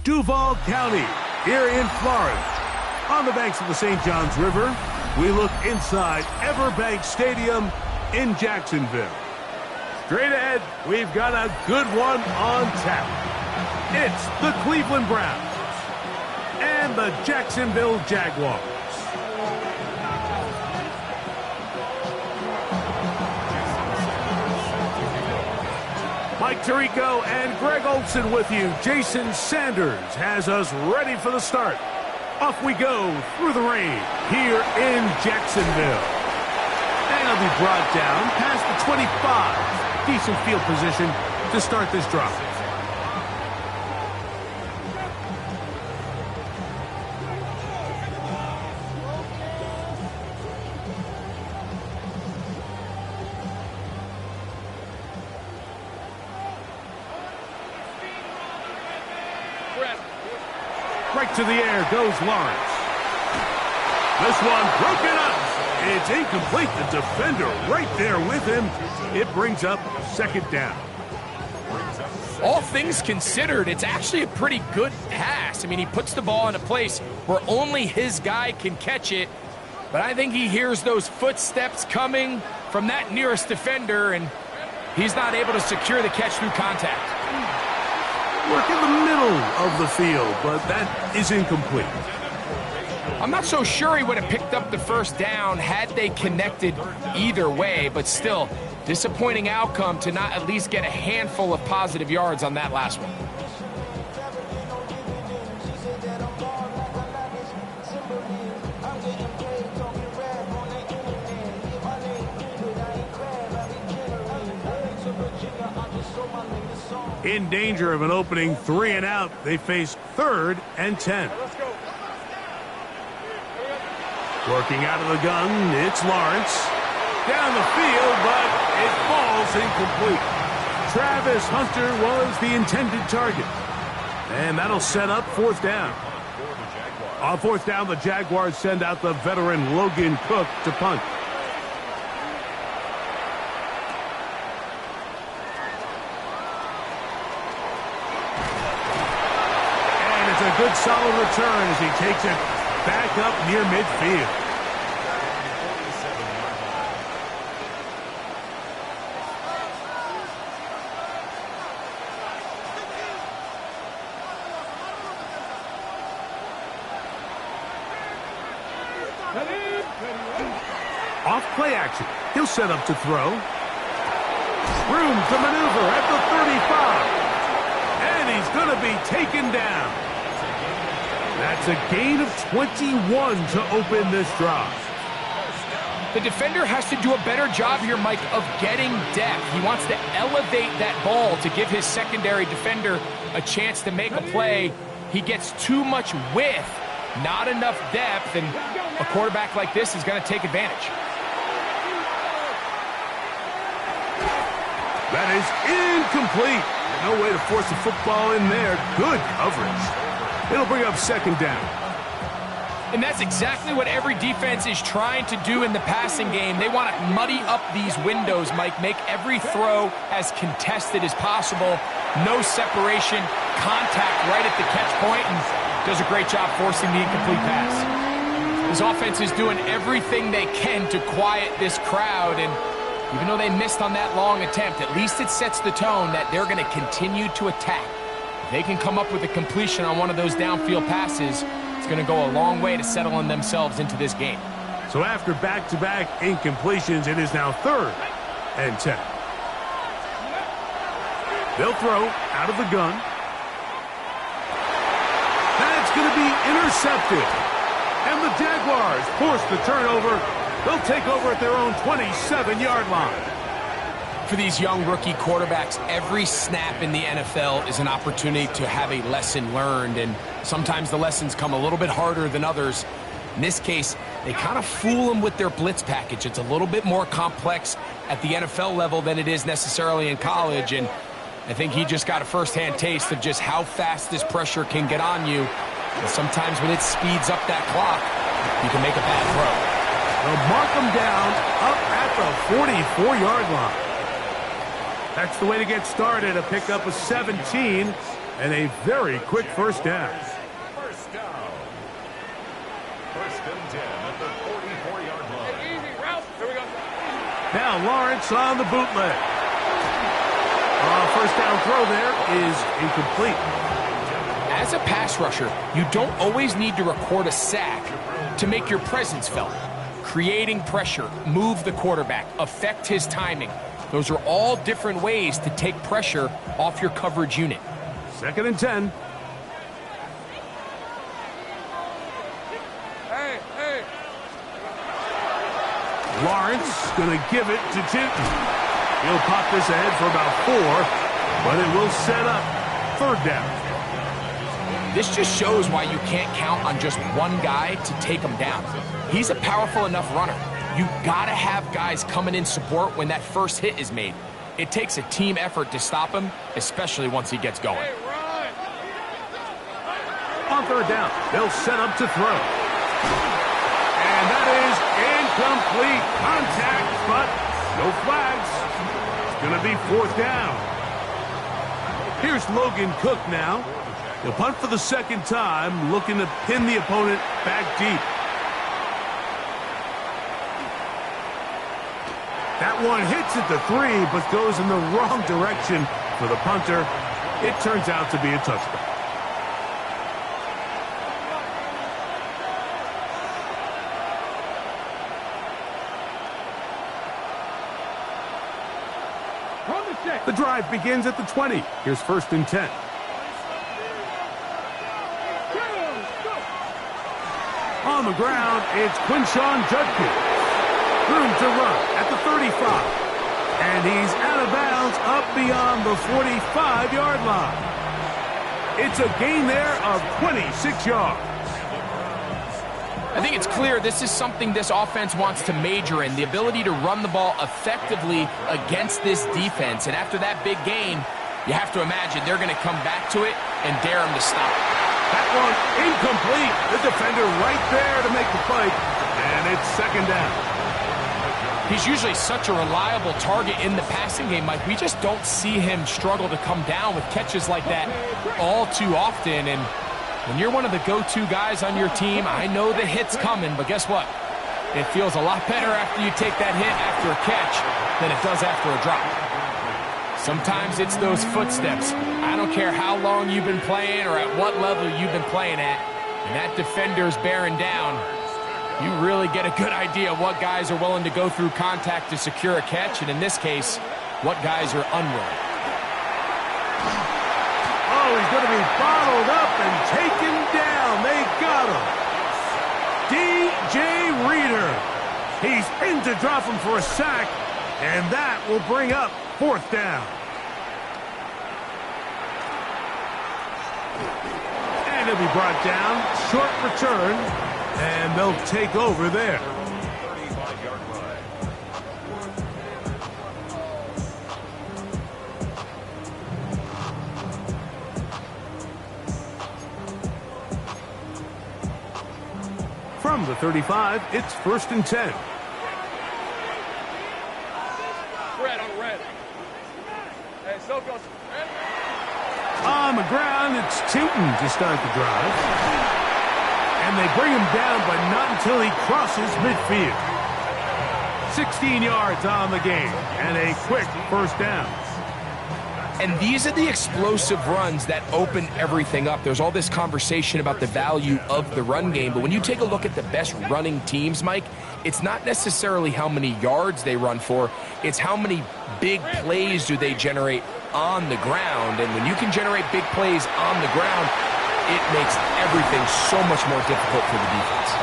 Duval County, here in Florida. On the banks of the St. Johns River, we look inside Everbank Stadium in Jacksonville. Straight ahead, we've got a good one on tap. It's the Cleveland Browns and the Jacksonville Jaguars. Mike Tirico and Greg Olson with you. Jason Sanders has us ready for the start. Off we go through the rain here in Jacksonville. And it'll be brought down past the 25. Decent field position to start this drive. Right to the air goes Lawrence. This one broken up. It's incomplete. The defender right there with him. It brings up second down. All things considered, it's actually a pretty good pass. I mean, he puts the ball in a place where only his guy can catch it. But I think he hears those footsteps coming from that nearest defender, and he's not able to secure the catch through contact. Work in the middle of the field, but that is incomplete. I'm not so sure he would have picked up the first down had they connected either way, but still, disappointing outcome to not at least get a handful of positive yards on that last one. In danger of an opening 3 and out, they face 3rd and 10. Working out of the gun, it's Lawrence. Down the field, but it falls incomplete. Travis Hunter was the intended target. And that'll set up 4th down. On 4th down, the Jaguars send out the veteran Logan Cook to punt. And it's a good solid return as he takes it back up near midfield. Off play action. He'll set up to throw. Room to maneuver at the 35. And he's going to be taken down. That's a gain of 21 to open this drive. The defender has to do a better job here, Mike, of getting depth. He wants to elevate that ball to give his secondary defender a chance to make a play. He gets too much width, not enough depth, and a quarterback like this is going to take advantage. That is incomplete. No way to force the football in there. Good coverage. It'll bring up 2nd down. And that's exactly what every defense is trying to do in the passing game. They want to muddy up these windows, Mike, make every throw as contested as possible. No separation, contact right at the catch point, and does a great job forcing the incomplete pass. This offense is doing everything they can to quiet this crowd, and even though they missed on that long attempt, at least it sets the tone that they're going to continue to attack. If they can come up with a completion on one of those downfield passes, it's going to go a long way to settling themselves into this game. So after back-to-back incompletions, it is now 3rd and 10. They'll throw out of the gun. That's going to be intercepted. And the Jaguars force the turnover. They'll take over at their own 27-yard line. For these young rookie quarterbacks, every snap in the NFL is an opportunity to have a lesson learned, and sometimes the lessons come a little bit harder than others. In this case, they kind of fool them with their blitz package. It's a little bit more complex at the NFL level than it is necessarily in college, and I think he just got a first-hand taste of just how fast this pressure can get on you. And sometimes when it speeds up that clock, you can make a bad throw. They'll mark them down up at the 44-yard line. That's the way to get started, a pickup of 17 And a very quick first down. First down. First and 10 at the 44-yard line. Easy, route. Here we go. Now Lawrence on the bootleg. First down throw there is incomplete. As a pass rusher, you don't always need to record a sack to make your presence felt. Creating pressure, move the quarterback, affect his timing. Those are all different ways to take pressure off your coverage unit. Second and 10. Hey. Lawrence going to give it to Tinton. He'll pop this ahead for about 4, but it will set up third down. This just shows why you can't count on just one guy to take him down. He's a powerful enough runner. You gotta have guys coming in support when that first hit is made. It takes a team effort to stop him, especially once he gets going. Hey, run. On third down, they'll set up to throw. And that is incomplete. Contact, but no flags. It's going to be fourth down. Here's Logan Cook now. He'll punt for the second time, looking to pin the opponent back deep. That one hits at the 3, but goes in the wrong direction for the punter. It turns out to be a touchdown. The drive begins at the 20. Here's first and 10. On the ground, it's Quinshawn Judkins. Room to run at the 35. And he's out of bounds up beyond the 45-yard line. It's a gain there of 26 yards. I think it's clear this is something this offense wants to major in, the ability to run the ball effectively against this defense. And after that big gain, you have to imagine they're going to come back to it and dare him to stop. That one incomplete. The defender right there to make the fight. And it's second down. He's usually such a reliable target in the passing game, Mike. We just don't see him struggle to come down with catches like that all too often. And when you're one of the go-to guys on your team, I know the hit's coming, but guess what? It feels a lot better after you take that hit after a catch than it does after a drop. Sometimes it's those footsteps. I don't care how long you've been playing or at what level you've been playing at, and that defender's bearing down. You really get a good idea of what guys are willing to go through contact to secure a catch, and in this case, what guys are unwilling. Oh, he's going to be bottled up and taken down. They got him. DJ Reader. He's in to drop him for a sack, and that will bring up fourth down. And he'll be brought down. Short return, and they'll take over there. 35-yard line. From the 35, it's first and 10. Red on red. Hey, so goes. On the ground, it's Tinton to start the drive. And they bring him down, but not until he crosses midfield. 16 yards on the game, and a quick first down. And these are the explosive runs that open everything up. There's all this conversation about the value of the run game, but when you take a look at the best running teams, Mike, it's not necessarily how many yards they run for, it's how many big plays do they generate on the ground. And when you can generate big plays on the ground, it makes everything so much more difficult for the defense.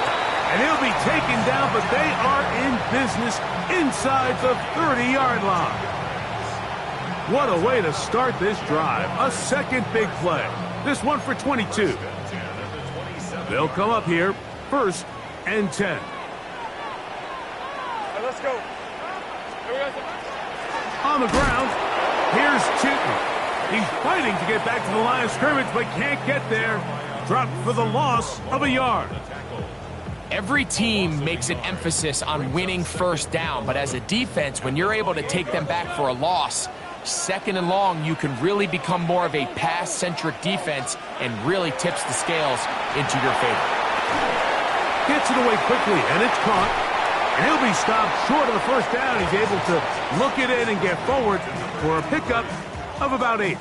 And he'll be taken down, but they are in business inside the 30-yard line. What a way to start this drive. A second big play. This one for 22. They'll come up here, first and 10. Hey, let's go. Here we go. On the ground, here's Tinton. He's fighting to get back to the line of scrimmage, but can't get there. Dropped for the loss of a yard. Every team makes an emphasis on winning first down, but as a defense, when you're able to take them back for a loss, second and long, you can really become more of a pass-centric defense and really tips the scales into your favor. Gets it away quickly, and it's caught. And he'll be stopped short of the first down. He's able to look it in and get forward for a pickup of about 8.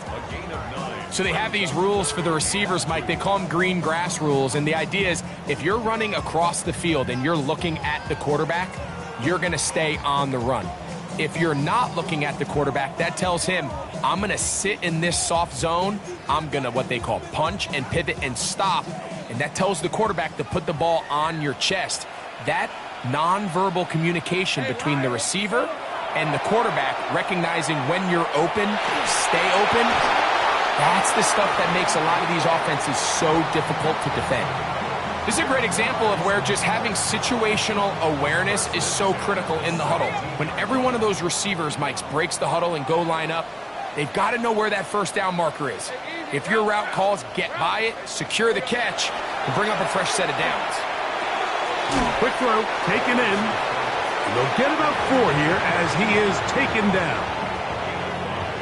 So they have these rules for the receivers, Mike. They call them green grass rules. And the idea is if you're running across the field and you're looking at the quarterback, you're going to stay on the run. If you're not looking at the quarterback, that tells him, I'm going to sit in this soft zone. I'm going to what they call punch and pivot and stop. And that tells the quarterback to put the ball on your chest. That nonverbal communication between the receiver and the quarterback, recognizing when you're open, stay open, that's the stuff that makes a lot of these offenses so difficult to defend. This is a great example of where just having situational awareness is so critical in the huddle. When every one of those receivers, Mike, breaks the huddle and go line up, they've got to know where that first down marker is. If your route calls, get by it, secure the catch, and bring up a fresh set of downs. Quick throw, taken in. They'll get about 4 here as he is taken down.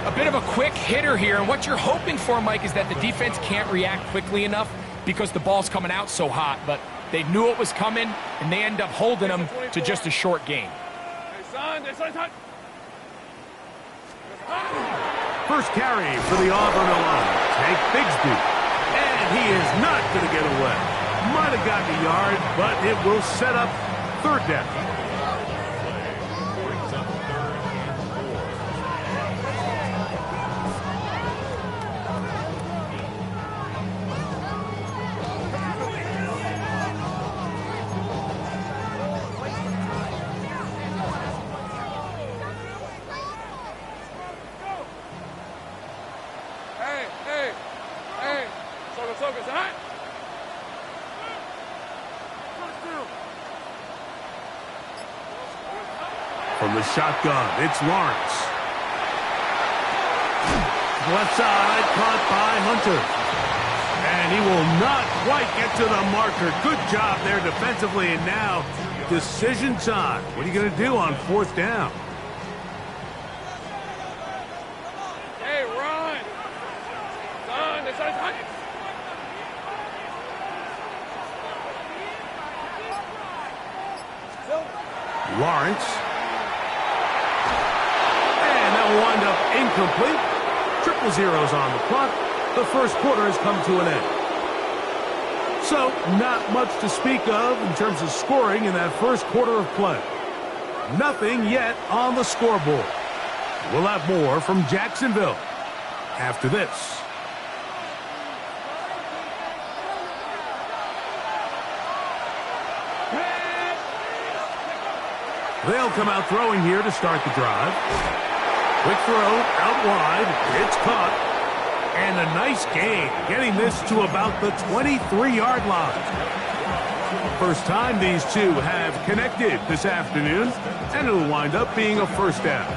A bit of a quick hitter here, and what you're hoping for, Mike, is that the defense can't react quickly enough because the ball's coming out so hot, but they knew it was coming, and they end up holding them to just a short gain. First carry for the Auburn line. Take Bigsby, and he is not going to get away. Might have gotten a yard, but it will set up third down. From the shotgun, it's Lawrence. Left side, caught by Hunter. And he will not quite get to the marker. Good job there defensively, and now decision time. What are you going to do on fourth down? Hey, run! Son, this is hot. Lawrence. Will wind up incomplete. 0-0 on the clock. The first quarter has come to an end. So, not much to speak of in terms of scoring in that first quarter of play. Nothing yet on the scoreboard. We'll have more from Jacksonville after this. They'll come out throwing here to start the drive. Quick throw, out wide, it's caught, and a nice gain, getting this to about the 23-yard line. First time these two have connected this afternoon, and it'll wind up being a first down.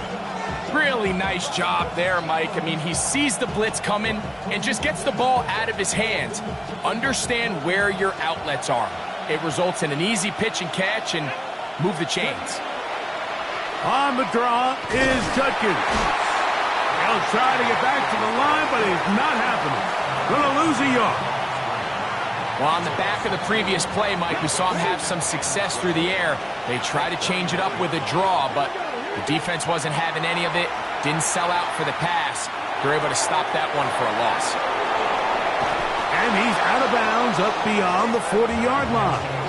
Really nice job there, Mike. I mean, he sees the blitz coming and just gets the ball out of his hands. Understand where your outlets are. It results in an easy pitch and catch and move the chains. On the draw is Judkins. He'll try to get back to the line, but it's not happening. Gonna lose a yard. Well, on the back of the previous play, Mike, we saw him have some success through the air. They tried to change it up with a draw, but the defense wasn't having any of it. Didn't sell out for the pass. They're able to stop that one for a loss. And he's out of bounds up beyond the 40-yard line.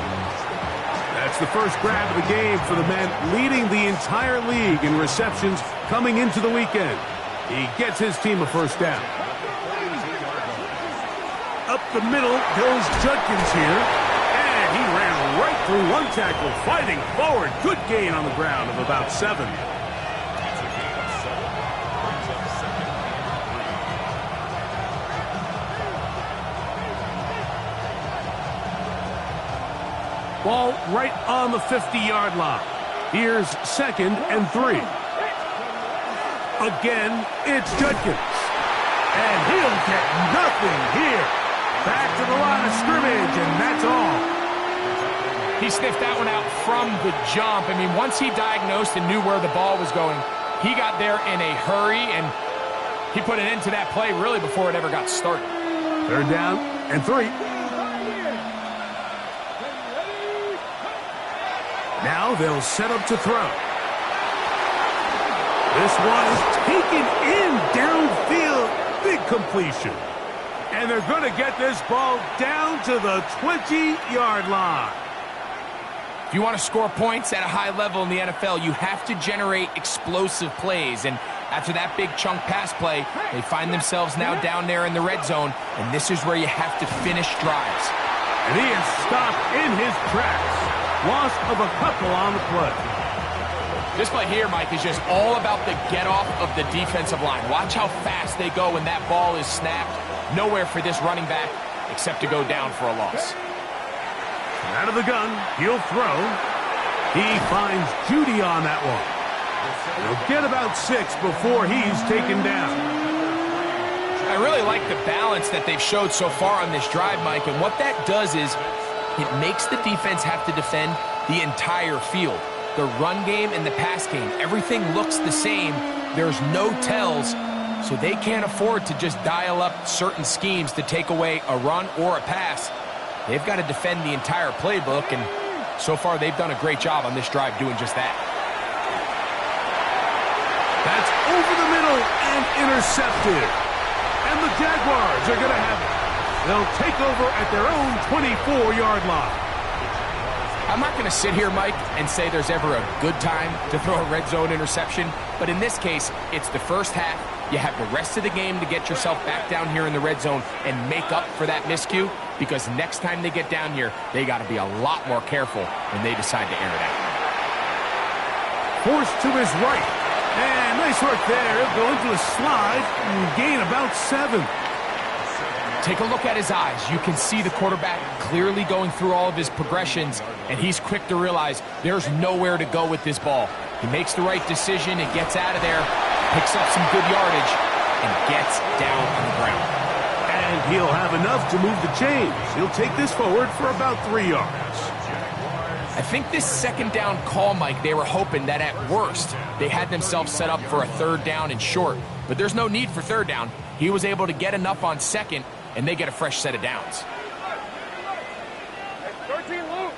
That's the first grab of the game for the man leading the entire league in receptions coming into the weekend. He gets his team a first down. Up the middle goes Judkins here. And he ran right through one tackle, fighting forward. Good gain on the ground of about 7. Ball right on the 50-yard line. Here's 2nd and 3. Again, it's Judkins. And he'll get nothing here. Back to the line of scrimmage, and that's all. He sniffed that one out from the jump. I mean, once he diagnosed and knew where the ball was going, He got there in a hurry, and he put an end to that play really before it ever got started. 3rd down and 3. Now they'll set up to throw. This one is taken in downfield. Big completion. And they're going to get this ball down to the 20-yard line. If you want to score points at a high level in the NFL, you have to generate explosive plays. And after that big chunk pass play, they find themselves now down there in the red zone. And this is where you have to finish drives. And he is stopped in his tracks. Loss of a couple on the play. This play here, Mike, is just all about the get-off of the defensive line. Watch how fast they go when that ball is snapped. Nowhere for this running back except to go down for a loss. Out of the gun, he'll throw. He finds Judy on that one. He'll get about 6 before he's taken down. I really like the balance that they've showed so far on this drive, Mike, and what that does is it makes the defense have to defend the entire field. The run game and the pass game, everything looks the same. There's no tells, so they can't afford to just dial up certain schemes to take away a run or a pass. They've got to defend the entire playbook, and so far they've done a great job on this drive doing just that. That's over the middle and intercepted. And the Jaguars are going to have it. They'll take over at their own 24-yard line. I'm not going to sit here, Mike, and say there's ever a good time to throw a red zone interception, but in this case, it's the first half. You have the rest of the game to get yourself back down here in the red zone and make up for that miscue, because next time they get down here, they got to be a lot more careful when they decide to air it out. Forced to his right. And nice work there. He'll go into a slide and gain about 7. Take a look at his eyes. You can see the quarterback clearly going through all of his progressions, and he's quick to realize there's nowhere to go with this ball. He makes the right decision and gets out of there, picks up some good yardage, and gets down on the ground. And he'll have enough to move the chains. He'll take this forward for about 3 yards. I think this 2nd down call, Mike, they were hoping that at worst they had themselves set up for a 3rd down and short. But there's no need for 3rd down. He was able to get enough on 2nd, and they get a fresh set of downs. 13, Luke.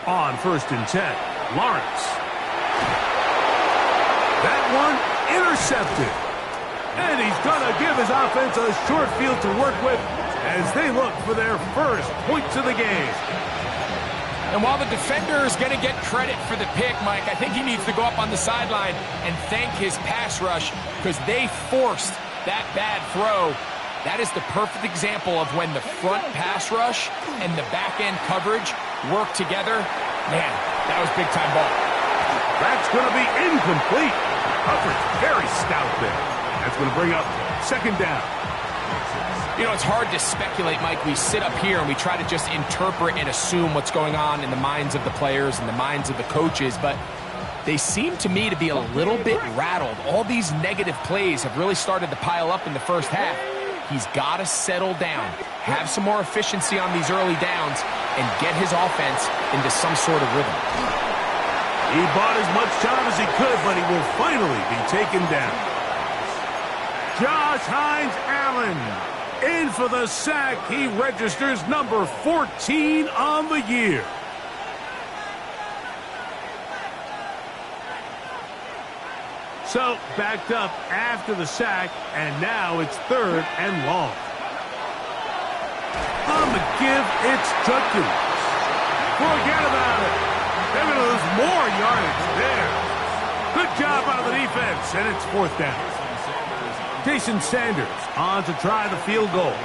On 1st and 10, Lawrence. That one intercepted. And he's going to give his offense a short field to work with as they look for their first points of the game. And while the defender is going to get credit for the pick, Mike, I think he needs to go up on the sideline and thank his pass rush, because they forced that bad throw. That is the perfect example of when the front pass rush and the back-end coverage work together. Man, that was big-time ball. That's going to be incomplete. Coverage very stout there. That's going to bring up 2nd down. You know, it's hard to speculate, Mike. We sit up here and we try to just interpret and assume what's going on in the minds of the players and the minds of the coaches, but they seem to me to be a little bit rattled. All these negative plays have really started to pile up in the first half. He's got to settle down, have some more efficiency on these early downs, and get his offense into some sort of rhythm. He bought as much time as he could, but he will finally be taken down. Josh Hines-Allen in for the sack. He registers number 14 on the year. So, backed up after the sack, and now it's 3rd and long. On the give, it's Judkins. Forget about it. They're going to lose more yardage there. Good job out of the defense, and it's 4th down. Jason Sanders on to try the field goal.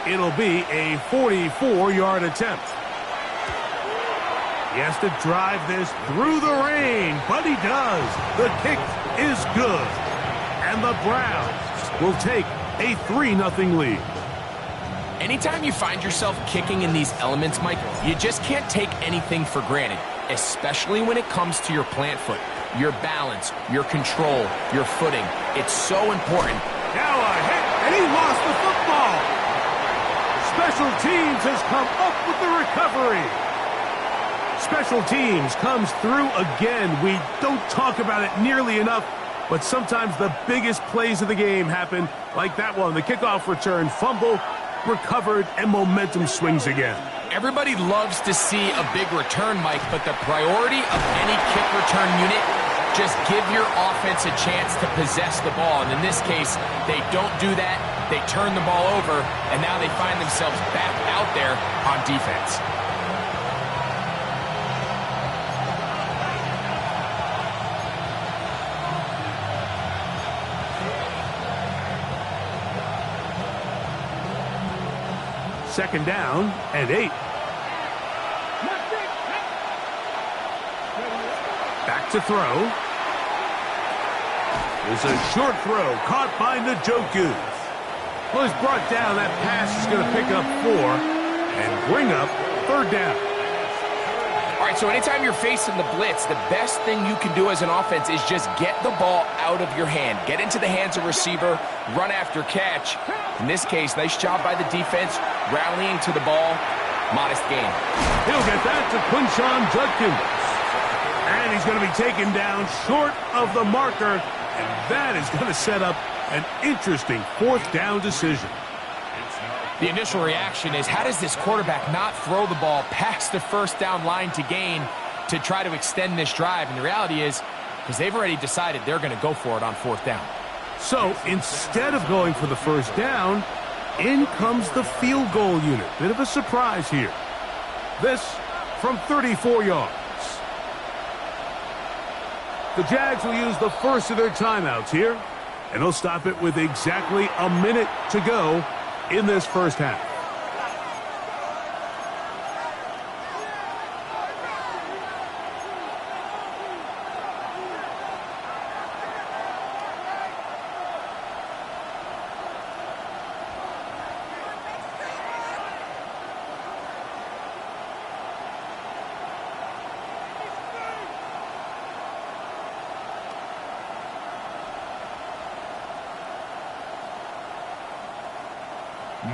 It'll be a 44-yard attempt. He has to drive this through the rain, but he does. The kick is good. And the Browns will take a 3-0 lead. Anytime you find yourself kicking in these elements, Mike, you just can't take anything for granted, especially when it comes to your plant foot, your balance, your control, your footing. It's so important. Now a hit, and he lost the football. Special teams has come up with the recovery. Special teams comes through again. We don't talk about it nearly enough, but sometimes the biggest plays of the game happen like that one. The kickoff return, fumble, recovered, and momentum swings again. Everybody loves to see a big return, Mike, but the priority of any kick return unit, just give your offense a chance to possess the ball. And in this case, they don't do that. They turn the ball over, and now they find themselves back out there on defense. Second down and 8. Back to throw. There's a short throw caught by Njoku. Well, he's brought down. That pass is going to pick up 4 and bring up third down. All right, so anytime you're facing the blitz, the best thing you can do as an offense is just get the ball out of your hand. Get into the hands of receiver, run after catch. In this case, nice job by the defense, rallying to the ball. Modest gain. He'll get that to Quinshon Judkins. And he's going to be taken down short of the marker, and that is going to set up an interesting fourth down decision. The initial reaction is, how does this quarterback not throw the ball past the first down line to gain to try to extend this drive? And the reality is, because they've already decided they're going to go for it on fourth down. So instead of going for the first down, in comes the field goal unit. Bit of a surprise here. This from 34 yards. The Jags will use the first of their timeouts here, and they'll stop it with exactly a minute to go in this first half.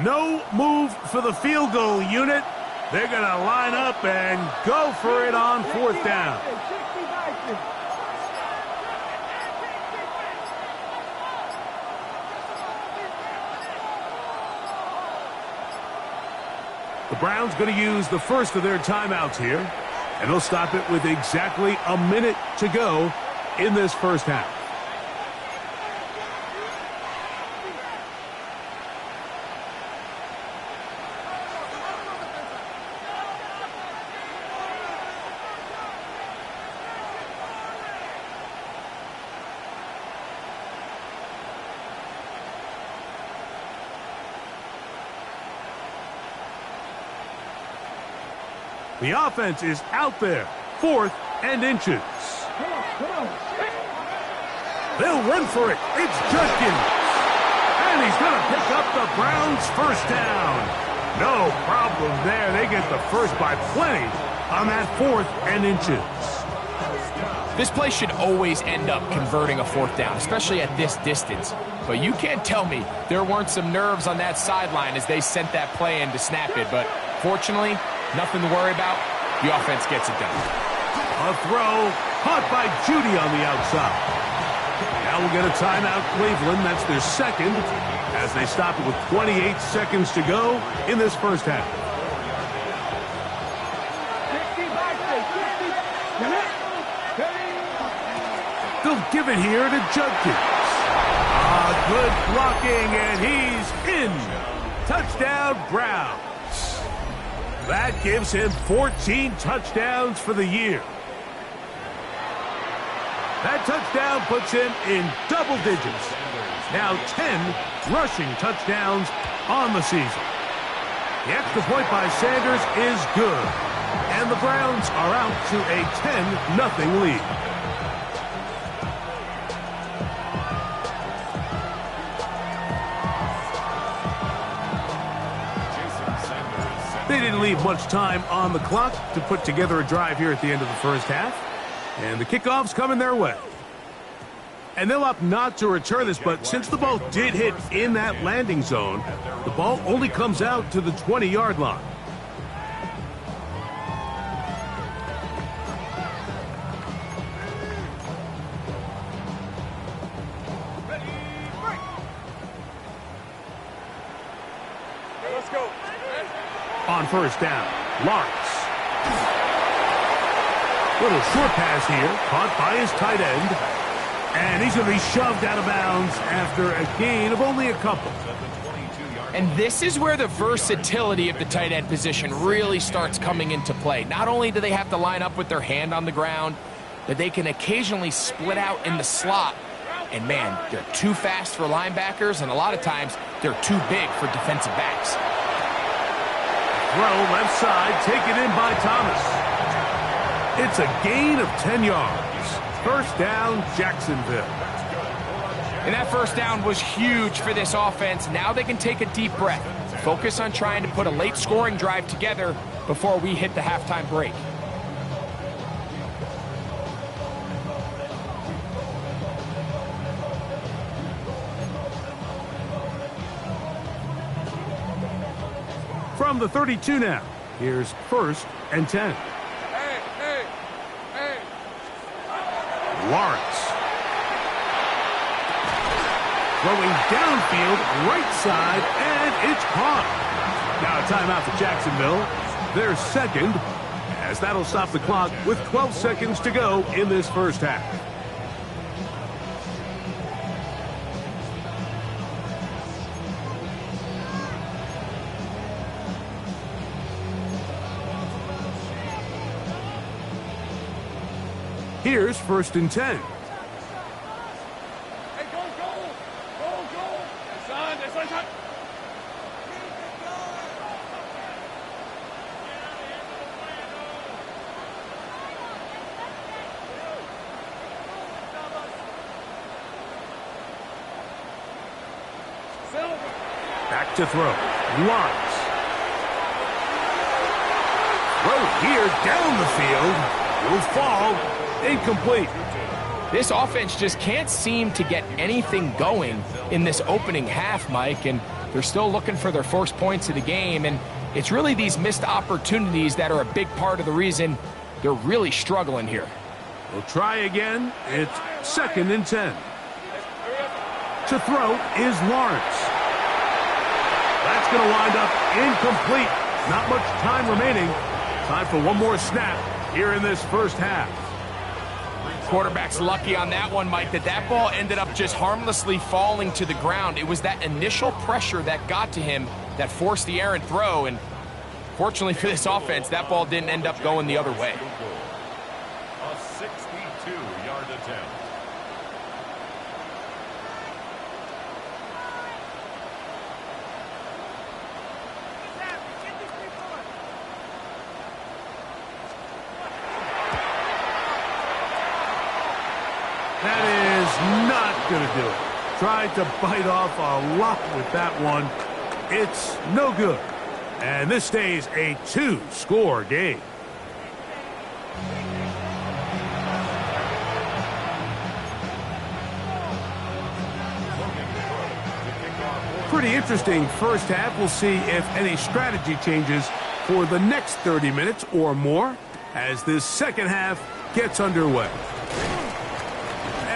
No move for the field goal unit. They're going to line up and go for it on fourth down. The Browns going to use the first of their timeouts here, and they'll stop it with exactly a minute to go in this first half. The offense is out there, 4th and inches. They'll run for it. It's Judkins. And he's going to pick up the Browns' first down. No problem there. They get the first by plenty on that 4th and inches. This play should always end up converting a fourth down, especially at this distance. But you can't tell me there weren't some nerves on that sideline as they sent that play in to snap it. But fortunately, nothing to worry about. The offense gets it done. A throw caught by Judy on the outside. Now we'll get a timeout, Cleveland. That's their second as they stop it with 28 seconds to go in this first half. They'll give it here to Judkins. Good blocking, and he's in. Touchdown, Browns. That gives him 14 touchdowns for the year. That touchdown puts him in double digits. Now 10 rushing touchdowns on the season. The extra point by Sanders is good. And the Browns are out to a 10-0 lead. They didn't leave much time on the clock to put together a drive here at the end of the first half. And the kickoff's coming their way. And they'll opt not to return this, but since the ball did hit in that landing zone, the ball only comes out to the 20-yard line. on first down. Lawrence. Little short pass here, caught by his tight end. And he's going to be shoved out of bounds after a gain of only a couple. And this is where the versatility of the tight end position really starts coming into play. Not only do they have to line up with their hand on the ground, but they can occasionally split out in the slot. And man, they're too fast for linebackers, and a lot of times they're too big for defensive backs. Throw left side, taken in by Thomas. It's a gain of 10 yards. First down, Jacksonville. And that first down was huge for this offense. Now they can take a deep breath, focus on trying to put a late scoring drive together before we hit the halftime break. From the 32 now, here's first and 10. Lawrence. Throwing downfield, right side, and it's caught. Now a timeout for Jacksonville. Their second, as that'll stop the clock with 12 seconds to go in this first half. Here's first and 10. Hey, go, go! Go, go! Son, that's what I'm... Back to throw. Lawrence. Throw here down the field. Will fall. Incomplete. This offense just can't seem to get anything going in this opening half, Mike, and they're still looking for their first points of the game, and it's really these missed opportunities that are a big part of the reason they're really struggling here. We'll try again. It's second and 10. To throw is Lawrence. That's going to wind up incomplete. Not much time remaining. Time for one more snap here in this first half. Quarterback's lucky on that one, Mike, that ball ended up just harmlessly falling to the ground. It was that initial pressure that got to him that forced the errant throw, and fortunately for this offense, that ball didn't end up going the other way. A 62-yard attempt. That is not going to do it. Tried to bite off a lot with that one. It's no good. And this stays a 2-score game. Pretty interesting first half. We'll see if any strategy changes for the next 30 minutes or more as this second half gets underway.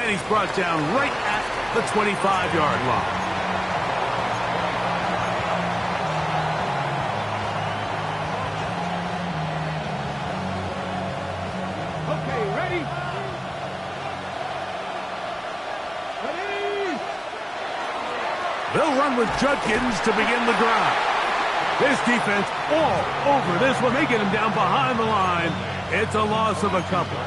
And he's brought down right at the 25-yard line. Okay, ready? Ready? They'll run with Judkins to begin the drive. This defense all over this one. They get him down behind the line. It's a loss of a couple.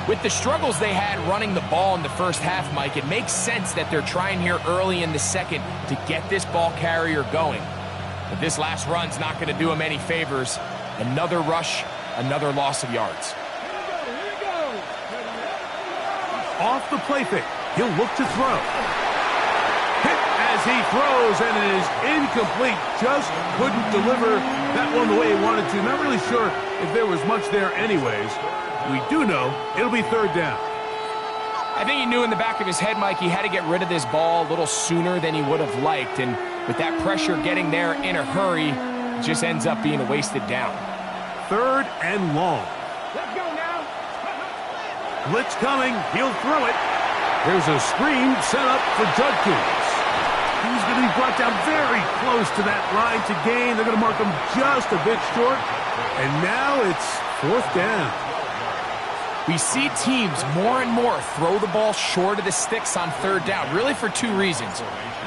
With the struggles they had running the ball in the first half, Mike, it makes sense that they're trying here early in the second to get this ball carrier going. But this last run's not going to do him any favors. Another rush, another loss of yards. Here we go! Off the play fake. He'll look to throw. Hit as he throws, and it is incomplete. Just couldn't deliver that one the way he wanted to. Not really sure if there was much there anyways. We do know it'll be third down. I think he knew in the back of his head, Mike, he had to get rid of this ball a little sooner than he would have liked. And with that pressure getting there in a hurry, it just ends up being a wasted down. Third and long. Let's go now! Blitz coming. He'll throw it. There's a screen set up for Judkins. He's going to be brought down very close to that line to gain. They're going to mark him just a bit short. And now it's 4th down. We see teams more and more throw the ball short of the sticks on 3rd down, really for 2 reasons.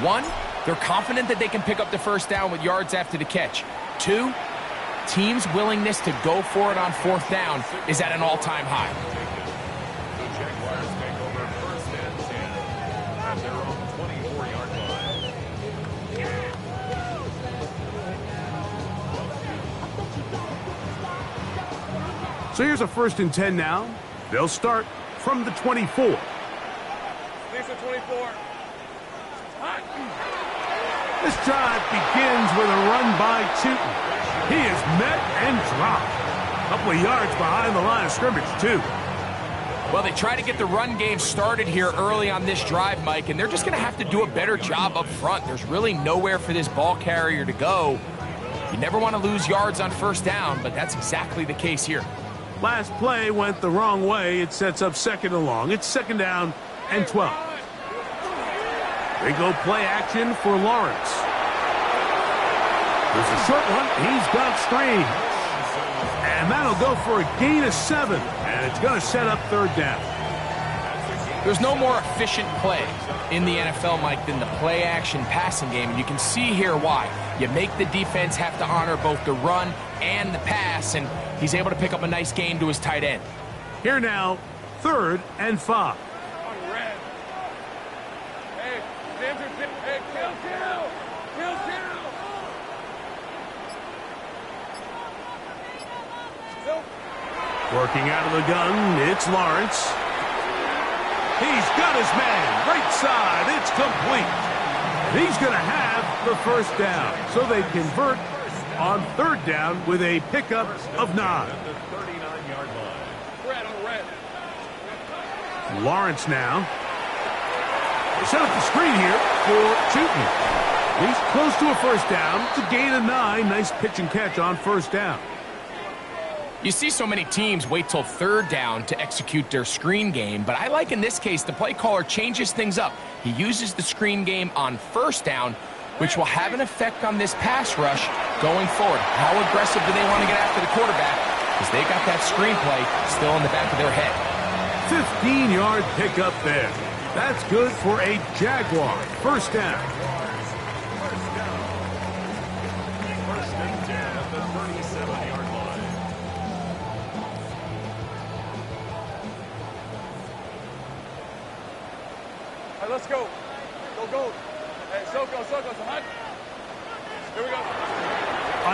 1, they're confident that they can pick up the 1st down with yards after the catch. 2, teams' willingness to go for it on 4th down is at an all-time high. The Jaguars take over 1st and 10 at their own 24-yard line. So here's a 1st and 10 now. They'll start from the 24. Next to 24. This drive begins with a run by Tootin. He is met and dropped. A couple of yards behind the line of scrimmage, too. Well, they try to get the run game started here early on this drive, Mike, and they're just going to have to do a better job up front. There's really nowhere for this ball carrier to go. You never want to lose yards on 1st down, but that's exactly the case here. Last play went the wrong way. It sets up 2nd and long. It's 2nd down and 12. They go play action for Lawrence. There's a short one. He's got screen. And that'll go for a gain of 7. And it's going to set up 3rd down. There's no more efficient play in the NFL, Mike, than the play-action passing game. And you can see here why. You make the defense have to honor both the run and the pass, and he's able to pick up a nice gain to his tight end. Here now, 3rd and 5. On red. Hey, kill. Working out of the gun, it's Lawrence. He's got his man, right side, it's complete. And he's going to have the 1st down. So they convert on 3rd down with a pickup of 9. At the 39-yard line. Red on red. Lawrence now. They set up the screen here for Tootin. He's close to a 1st down to gain a 9. Nice pitch and catch on 1st down. You see so many teams wait till 3rd down to execute their screen game, but I like in this case the play caller changes things up. He uses the screen game on 1st down, which will have an effect on this pass rush going forward. How aggressive do they want to get after the quarterback? Because they got that screen play still in the back of their head. 15-yard pickup there. That's good for a Jaguar 1st down. 1st and 10 at the 37-yard line. All right, let's go. Go. Hey, Soko, hot. Here we go.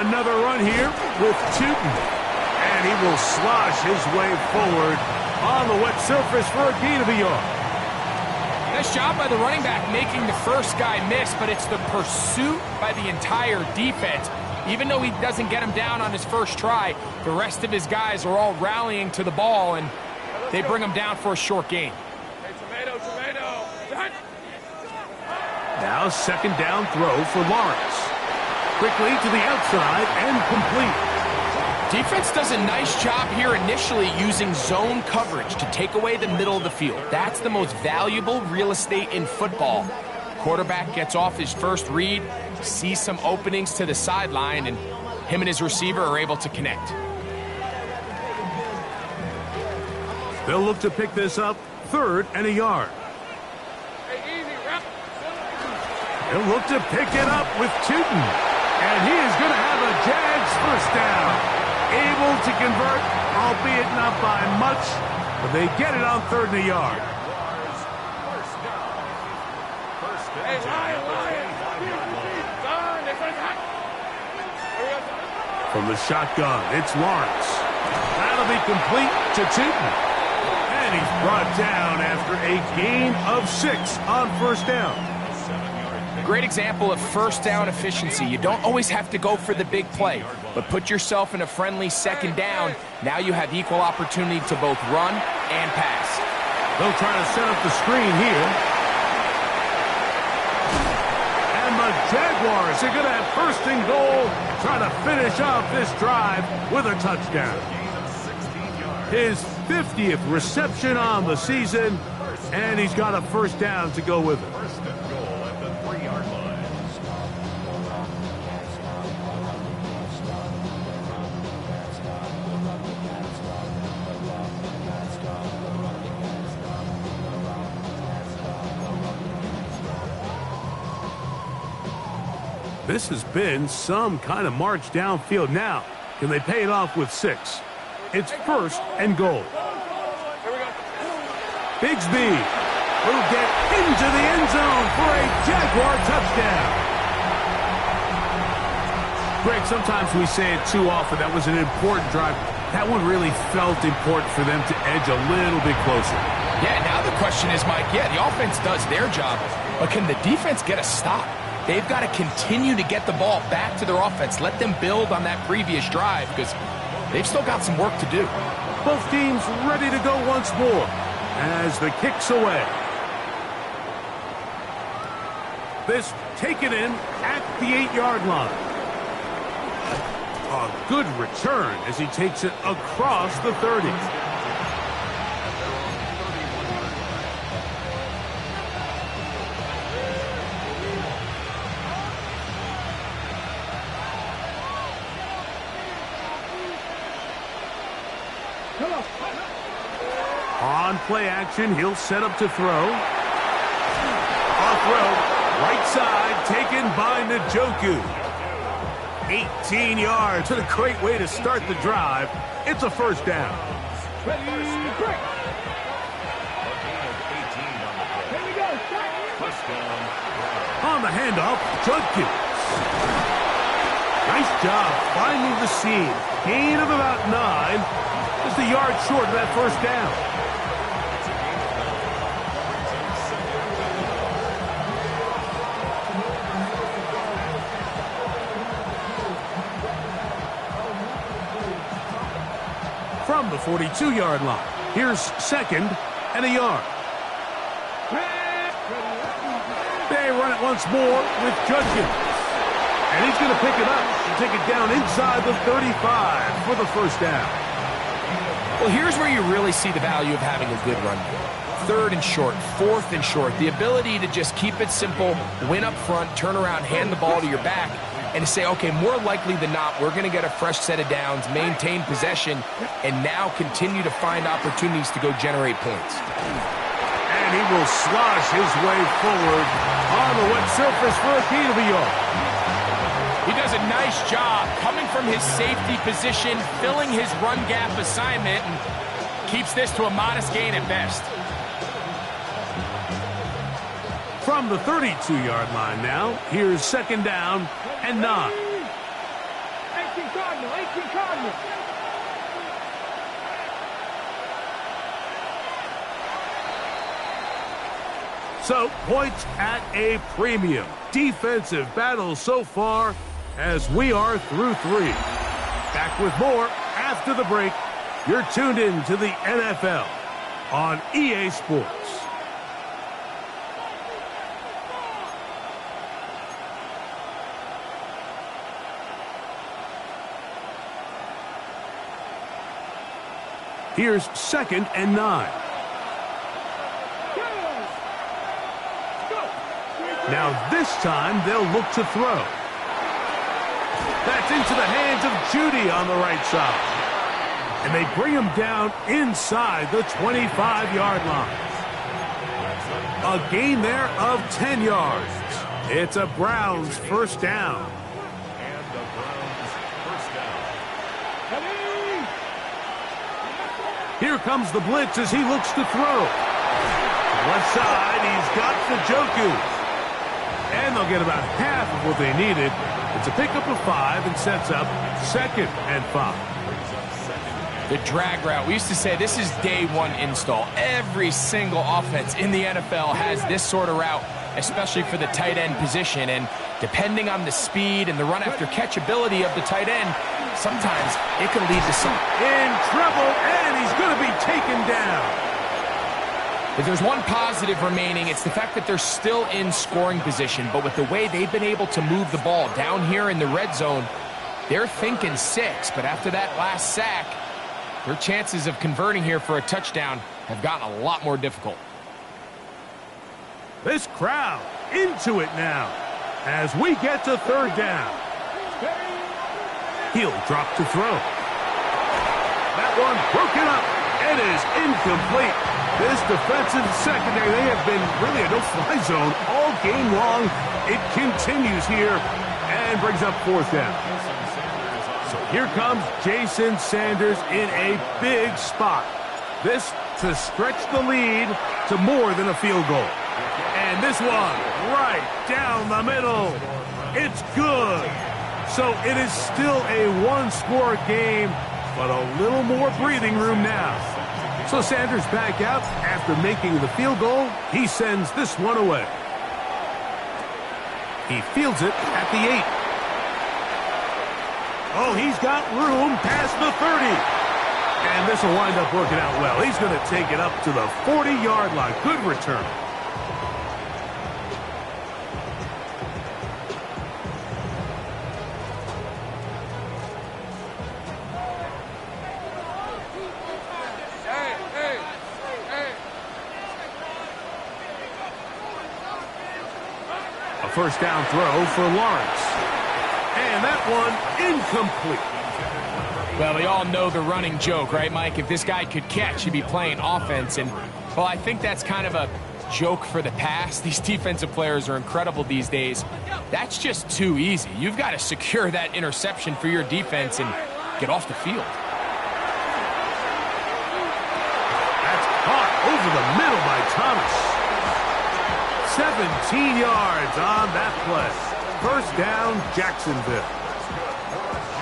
Another run here with Tootin. And he will slosh his way forward on the wet surface for a gain of a yard. Nice job by the running back making the first guy miss, but it's the pursuit by the entire defense. Even though he doesn't get him down on his first try, the rest of his guys are all rallying to the ball, and they bring him down for a short gain. Hey, tomato. Hot. Now 2nd down throw for Lawrence. Quickly to the outside and complete. Defense does a nice job here initially using zone coverage to take away the middle of the field. That's the most valuable real estate in football. Quarterback gets off his first read, sees some openings to the sideline, and him and his receiver are able to connect. They'll look to pick this up 3rd and a yard. Hey, easy, wrap. They'll look to pick it up with Tootin. And he is going to have a Jags 1st down. Able to convert, albeit not by much, but they get it on 3rd and a yard. Hey, Lion. From the shotgun, it's Lawrence. That'll be complete to Tootin. And he's brought down after a gain of 6 on 1st down. Great example of 1st down efficiency. You don't always have to go for the big play, but put yourself in a friendly 2nd down. Now you have equal opportunity to both run and pass. They'll try to set up the screen here. And the Jaguars are going to have 1st and goal, trying to finish off this drive with a touchdown. His 50th reception on the season, and he's got a 1st down to go with it. 1st and goal at the 3-yard line. This has been some kind of march downfield. Now, can they pay it off with 6? It's 1st and goal. Bigsby will get into the end zone for a Jaguar touchdown. Greg, sometimes we say it too often. That was an important drive. That one really felt important for them to edge a little bit closer. Yeah, now the question is, Mike, the offense does their job, but can the defense get a stop? They've got to continue to get the ball back to their offense. Let them build on that previous drive because they've still got some work to do. Both teams ready to go once more as the kick's away. This taken in at the 8-yard line. A good return as he takes it across the 30. On play action, he'll set up to throw. Off road, right side, taken by Njoku. 18 yards. What a great way to start the drive. It's a 1st down. On the handoff, Judkins. Nice job finding the seam. Gain of about 9. Just a yard short of that 1st down. From the 42-yard line, here's 2nd and a yard. They run it once more with Judkins. And he's going to pick it up and take it down inside the 35 for the 1st down. Well, here's where you really see the value of having a good run game. 3rd and short, 4th and short. The ability to just keep it simple, win up front, turn around, hand the ball to your back, and to say, okay, more likely than not, we're going to get a fresh set of downs, maintain possession, and now continue to find opportunities to go generate points. And he will slosh his way forward on the wet surface for a gain of a yard. He does a nice job coming from his safety position, filling his run gap assignment, and keeps this to a modest gain at best. From the 32-yard line now, here's 2nd down and 9. 18 Cardinal. So, points at a premium. Defensive battle so far as we are through 3. Back with more after the break. You're tuned in to the NFL on EA Sports. Here's 2nd and 9. Now this time they'll look to throw. That's into the hands of Judy on the right side. And they bring him down inside the 25-yard line. A gain there of 10 yards. It's a Browns 1st down. Here comes the blitz as he looks to throw. Left side, he's got Njoku. And they'll get about half of what they needed. It's a pickup of 5 and sets up 2nd and 5. The drag route. We used to say this is day 1 install. Every single offense in the NFL has this sort of route, especially for the tight end position. And depending on the speed and the run after catch ability of the tight end, sometimes it can lead to some. In trouble, and he's going to be taken down. If there's one positive remaining, it's the fact that they're still in scoring position. But with the way they've been able to move the ball down here in the red zone, they're thinking 6. But after that last sack, their chances of converting here for a touchdown have gotten a lot more difficult. This crowd into it now as we get to 3rd down. He'll drop to throw. That one broken up. It is incomplete. This defensive secondary, they have been really a no-fly zone all game long. It continues here and brings up fourth down. So here comes Jason Sanders in a big spot. This to stretch the lead to more than a field goal. And this one right down the middle. It's good. So it is still a one-score game, but a little more breathing room now. So Sanders back out after making the field goal. He sends this one away. He fields it at the 8. Oh, he's got room past the 30. And this will wind up working out well. He's going to take it up to the 40-yard line. Good return. A first down throw for Lawrence. And that one incomplete. Well, we all know the running joke, right, Mike? If this guy could catch, he'd be playing offense. And, well, I think that's kind of a joke for the past. These defensive players are incredible these days. That's just too easy. You've got to secure that interception for your defense and get off the field. That's caught over the middle by Thomas. 17 yards on that play. First down, Jacksonville.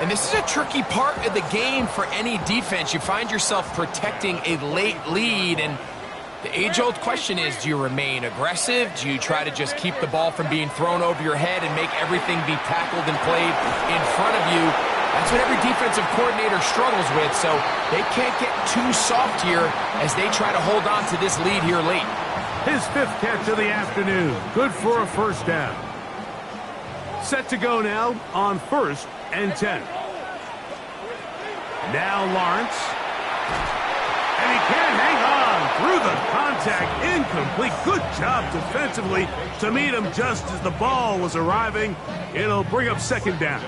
And this is a tricky part of the game for any defense. You find yourself protecting a late lead, and the age-old question is, do you remain aggressive? Do you try to just keep the ball from being thrown over your head and make everything be tackled and played in front of you? That's what every defensive coordinator struggles with, so they can't get too soft here as they try to hold on to this lead here late. His 5th catch of the afternoon. Good for a first down. Set to go now on 1st and 10. Now Lawrence. And he can't hang on through the contact. Incomplete. Good job defensively to meet him just as the ball was arriving. It'll bring up 2nd down.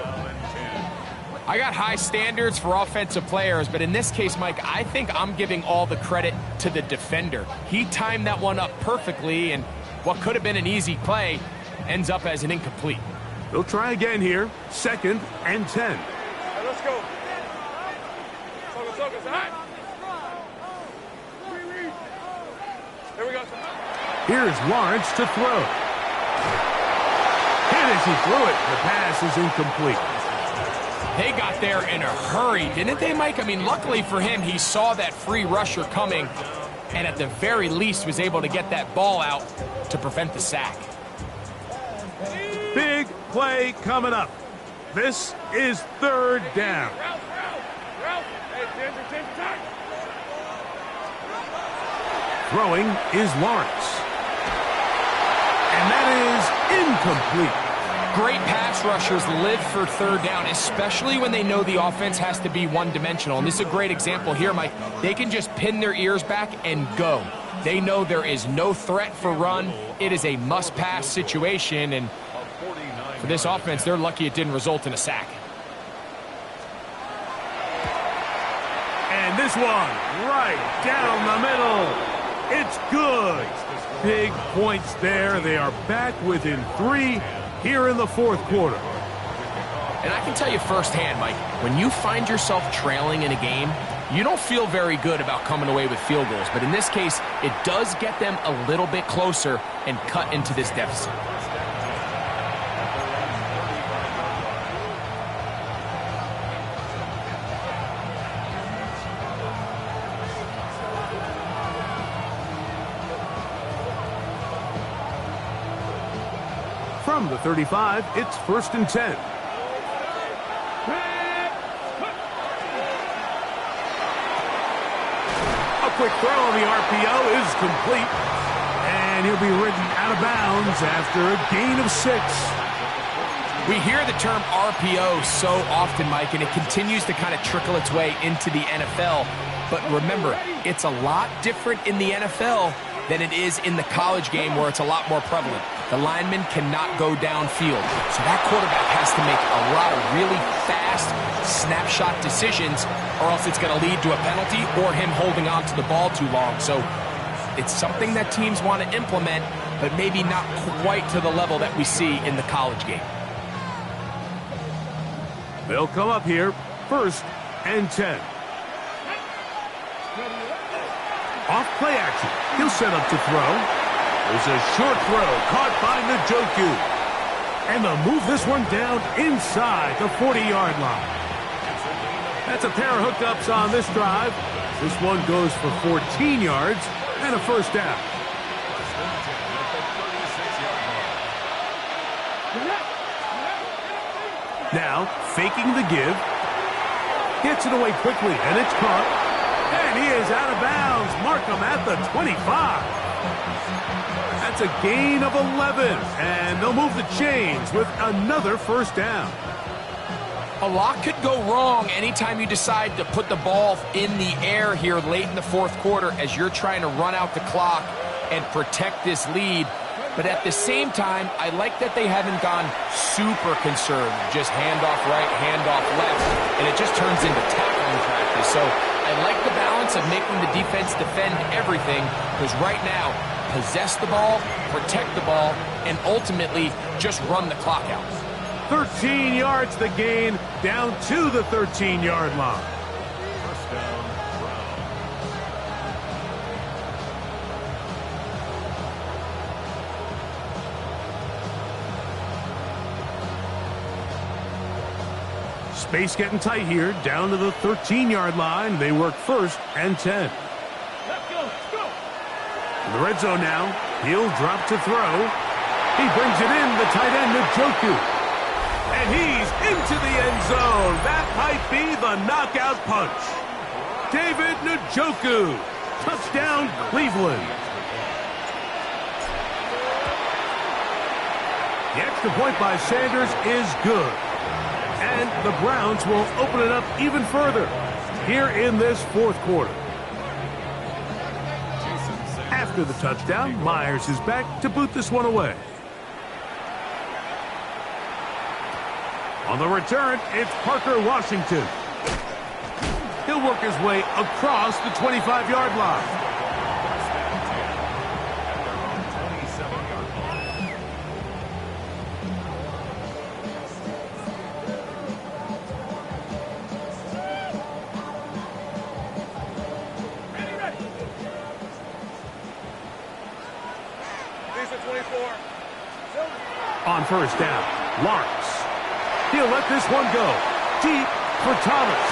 I got high standards for offensive players, but in this case, Mike, I think I'm giving all the credit to the defender. He timed that one up perfectly, and what could have been an easy play ends up as an incomplete. They'll try again here. 2nd and 10. Right, let's go. Focus, high. Here we go. Here's Lawrence to throw. Hit as he threw it. The pass is incomplete. They got there in a hurry, didn't they, Mike? I mean, luckily for him, he saw that free rusher coming and at the very least was able to get that ball out to prevent the sack. Big play coming up. This is 3rd down. Throwing is Lawrence. And that is incomplete. Great pass rushers live for 3rd down, especially when they know the offense has to be one-dimensional. And this is a great example here, Mike. They can just pin their ears back and go. They know there is no threat for run. It is a must-pass situation, and for this offense, they're lucky it didn't result in a sack. And this one right down the middle. It's good. Big points there. They are back within 3 here in the 4th quarter. And I can tell you firsthand, Mike, when you find yourself trailing in a game, you don't feel very good about coming away with field goals. But in this case, it does get them a little bit closer and cut into this deficit. From the 35, it's 1st and 10. A quick throw on the RPO is complete. And he'll be ridden out of bounds after a gain of 6. We hear the term RPO so often, Mike, and it continues to kind of trickle its way into the NFL. But remember, it's a lot different in the NFL than it is in the college game where it's a lot more prevalent. The lineman cannot go downfield. So that quarterback has to make a lot of really fast snapshot decisions or else it's going to lead to a penalty or him holding on to the ball too long. So it's something that teams want to implement, but maybe not quite to the level that we see in the college game. They'll come up here, 1st and 10. Off play action. He'll set up to throw. There's a short throw caught by Njoku. And they'll move this one down inside the 40-yard line. That's a pair of hookups on this drive. This one goes for 14 yards and a 1st down. Now, faking the give. Gets it away quickly, and it's caught. And he is out of bounds. Mark him at the 25. That's a gain of 11. And they'll move the chains with another 1st down. A lot could go wrong anytime you decide to put the ball in the air here late in the 4th quarter as you're trying to run out the clock and protect this lead. But at the same time, I like that they haven't gone super conservative. Just handoff right, handoff left, and it just turns into tackling practice. So I like the balance of making the defense defend everything, because right now, possess the ball, protect the ball, and ultimately just run the clock out. 13 yards the gain, down to the 13-yard line. 1st down, Brown. Space getting tight here, down to the 13-yard line. They work 1st and 10. Let's go. In the red zone now, he'll drop to throw. He brings it in, the tight end, Njoku. And he's into the end zone. That might be the knockout punch. David Njoku. Touchdown, Cleveland. The extra point by Sanders is good. And the Browns will open it up even further here in this 4th quarter. After the touchdown, Myers is back to boot this one away. On the return, it's Parker Washington. He'll work his way across the 25-yard line. On 1st down, Lawrence. He'll let this one go. Deep for Thomas.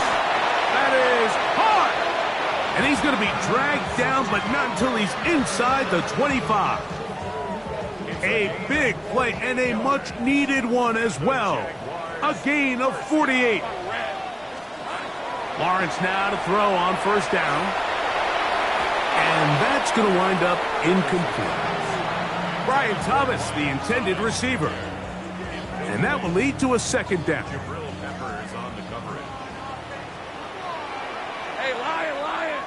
That is hard. And he's going to be dragged down, but not until he's inside the 25. A big play and a much-needed one as well. A gain of 48. Lawrence now to throw on 1st down. And that's going to wind up incomplete. Brian Thomas, the intended receiver. And that will lead to a 2nd down. Hey, Lion.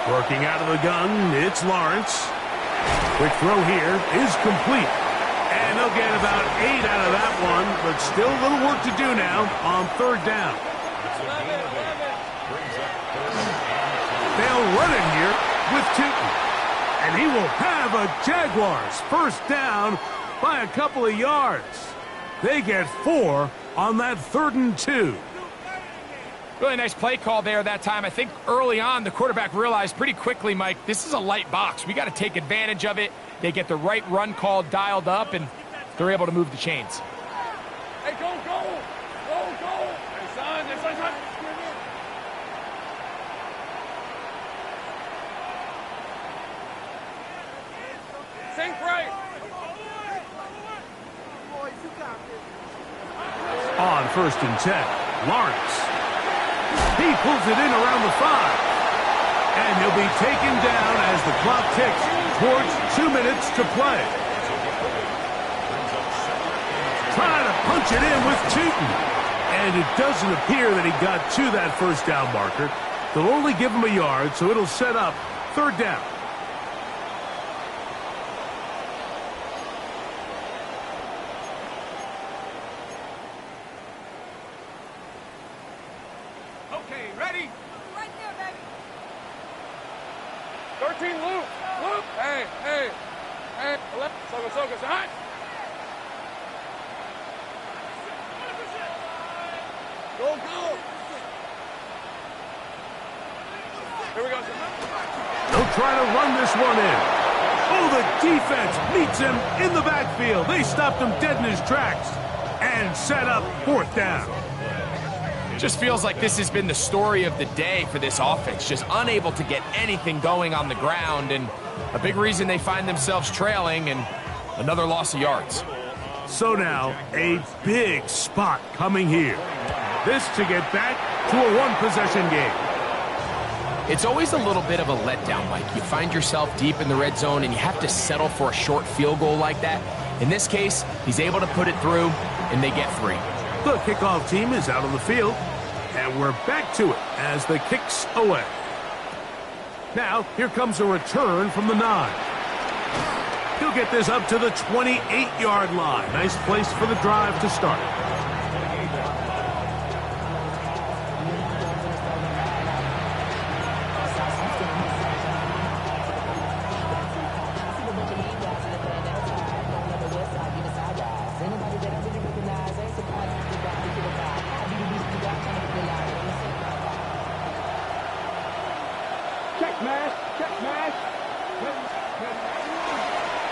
Working out of the gun, it's Lawrence. Quick throw here is complete. And they'll get about 8 out of that one, but still a little work to do now on 3rd down. They'll run it here with Tootin. And he will have a Jaguars 1st down by a couple of yards. They get 4 on that 3rd and 2. Really nice play call there that time. I think early on the quarterback realized pretty quickly, Mike, this is a light box. We got to take advantage of it. They get the right run call dialed up, and they're able to move the chains. Hey, go. Hey, son. Think right. On 1st and 10, Lawrence. He pulls it in around the 5. And he'll be taken down as the clock ticks towards 2 minutes to play. Trying to punch it in with Tootin. And it doesn't appear that he got to that 1st down marker. They'll only give him a yard, so it'll set up 3rd down. Okay, ready? Right there, baby. 13, loop. Hey. Soka, hot. Go, go. Here we go, They'll try to run this one in. Oh, the defense meets him in the backfield. They stopped him dead in his tracks and set up 4th down. Just feels like this has been the story of the day for this offense. Just unable to get anything going on the ground, and a big reason they find themselves trailing and another loss of yards. So now, a big spot coming here. This to get back to a 1-possession game. It's always a little bit of a letdown, Mike. You find yourself deep in the red zone, and you have to settle for a short field goal like that. In this case, he's able to put it through, and they get 3. The kickoff team is out on the field, and we're back to it as the kick's away. Now, here comes a return from the 9. He'll get this up to the 28-yard line. Nice place for the drive to start.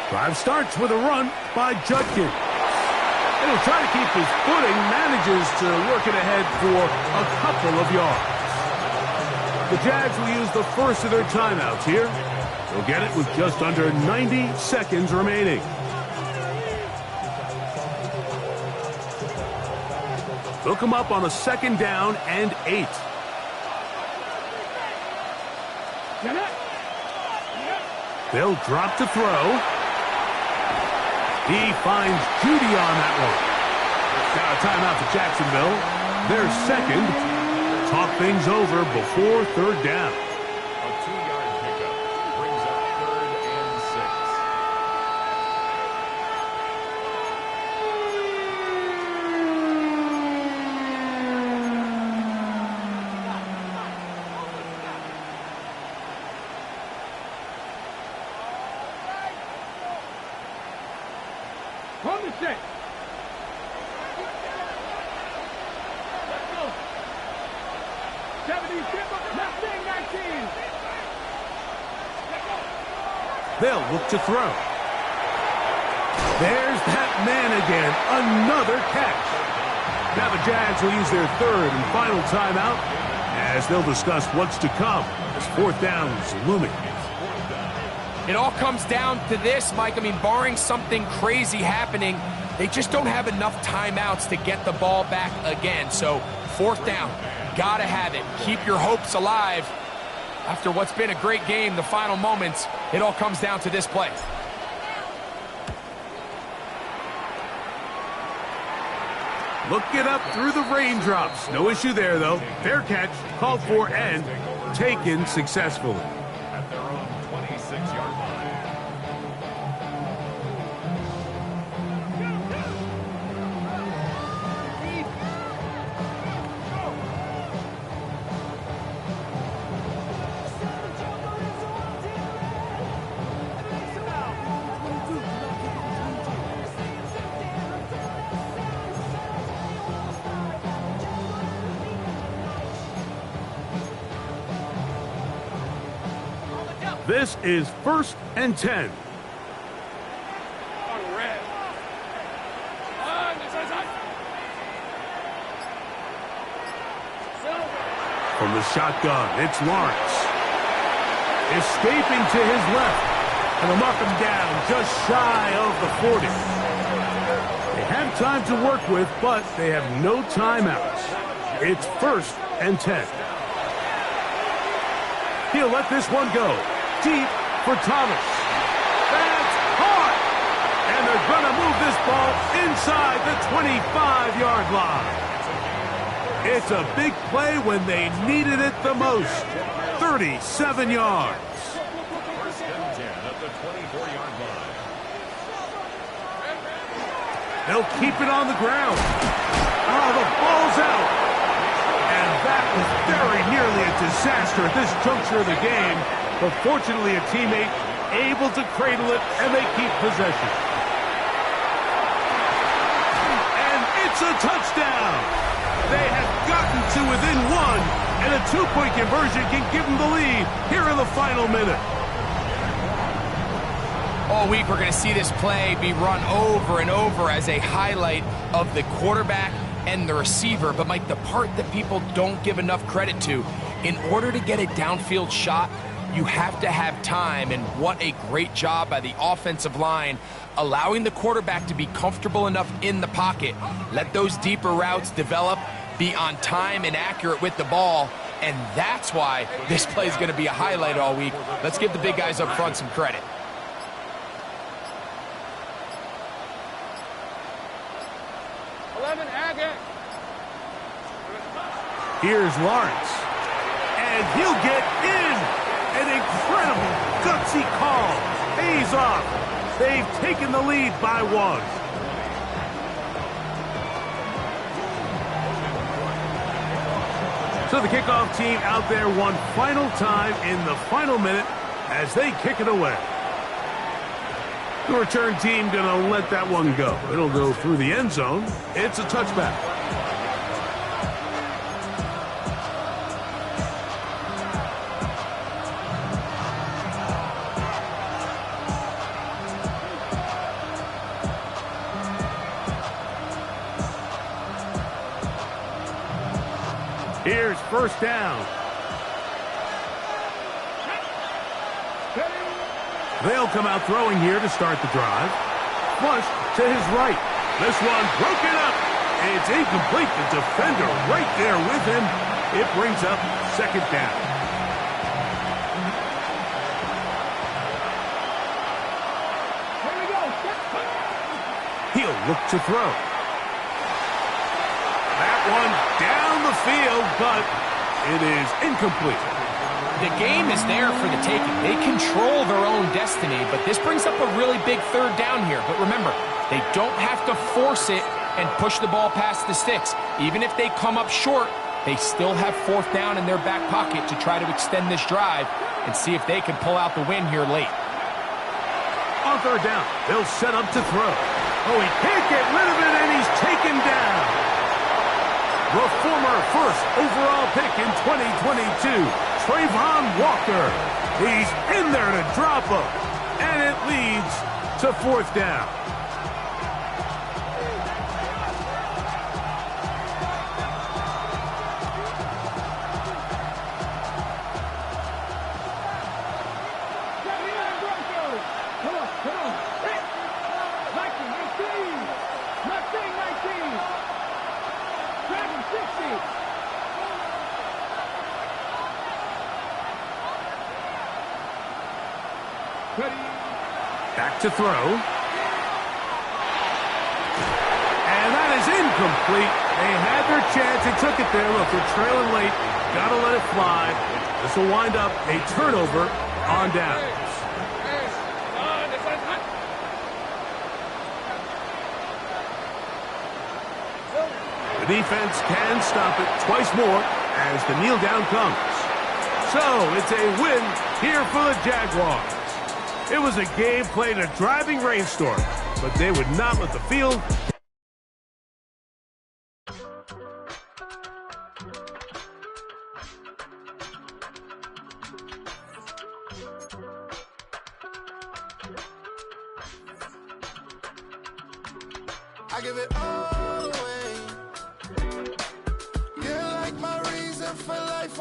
Drive starts with a run by Judkins. And he'll try to keep his footing, manages to work it ahead for a couple of yards. The Jags will use the first of their timeouts here. They'll get it with just under 90 seconds remaining. They'll come up on a 2nd down and 8. They'll drop to throw. He finds Judy on that one. Now a timeout for Jacksonville. Their 2nd. Talk things over before 3rd down. A 2-yard pickup brings up 3rd and 6. From the 6. Let's go. 70, 19. They'll look to throw. There's that man again. Another catch. Now the Jags will use their 3rd and final timeout as they'll discuss what's to come as 4th down is looming. It all comes down to this, Mike. I mean, barring something crazy happening, they just don't have enough timeouts to get the ball back again. So 4th down, gotta have it. Keep your hopes alive. After what's been a great game, the final moments, it all comes down to this play. Look it up through the raindrops. No issue there, though. Fair catch, called for, and taken successfully. At their own 26-yard line. This is 1st and 10. From the shotgun, it's Lawrence. Escaping to his left. And they'll knock him down just shy of the 40. They have time to work with, but they have no timeouts. It's 1st and 10. He'll let this one go. Deep for Thomas. That's hard. And they're going to move this ball inside the 25-yard line. It's a big play when they needed it the most. 37 yards. 1st and 10 at the 24-yard line. They'll keep it on the ground. Oh, the ball's out. And that was very nearly a disaster at this juncture of the game. But fortunately, a teammate able to cradle it, and they keep possession. And it's a touchdown. They have gotten to within one, and a two-point conversion can give them the lead here in the final minute. All week, we're going to see this play be run over and over as a highlight of the quarterback and the receiver. But, Mike, the part that people don't give enough credit to, in order to get a downfield shot, you have to have time. And what a great job by the offensive line, allowing the quarterback to be comfortable enough in the pocket. Let those deeper routes develop, be on time and accurate with the ball. And that's why this play is going to be a highlight all week. Let's give the big guys up front some credit. Here's Lawrence, and he'll get in. An incredible, gutsy call. Pays off. They've taken the lead by one. So the kickoff team out there one final time in the final minute as they kick it away. The return team gonna let that one go. It'll go through the end zone. It's a touchback. Here's first down. They'll come out throwing here to start the drive. Flush to his right. This one broken up. It's incomplete. The defender right there with him. It brings up second down. Here we go. He'll look to throw. That one down the field, but it is incomplete. The game is there for the taking. They control their own destiny, but this brings up a really big third down here. But remember, they don't have to force it and push the ball past the sticks. Even if they come up short, they still have fourth down in their back pocket to try to extend this drive and see if they can pull out the win here late. On third down, they'll set up to throw. Oh, he can't get rid of it, and he's taken down. The former first overall pick in 2022, Trayvon Walker. He's in there to drop him, and it leads to fourth down. Back to throw. And that is incomplete. They had their chance. They took it there. Look, they're trailing late. Got to let it fly. This will wind up a turnover on downs. The defense can stop it twice more as the kneel down comes. So it's a win here for the Jaguars. It was a game played in a driving rainstorm, but they would not let the field. I give it all away. You're like my reason for life.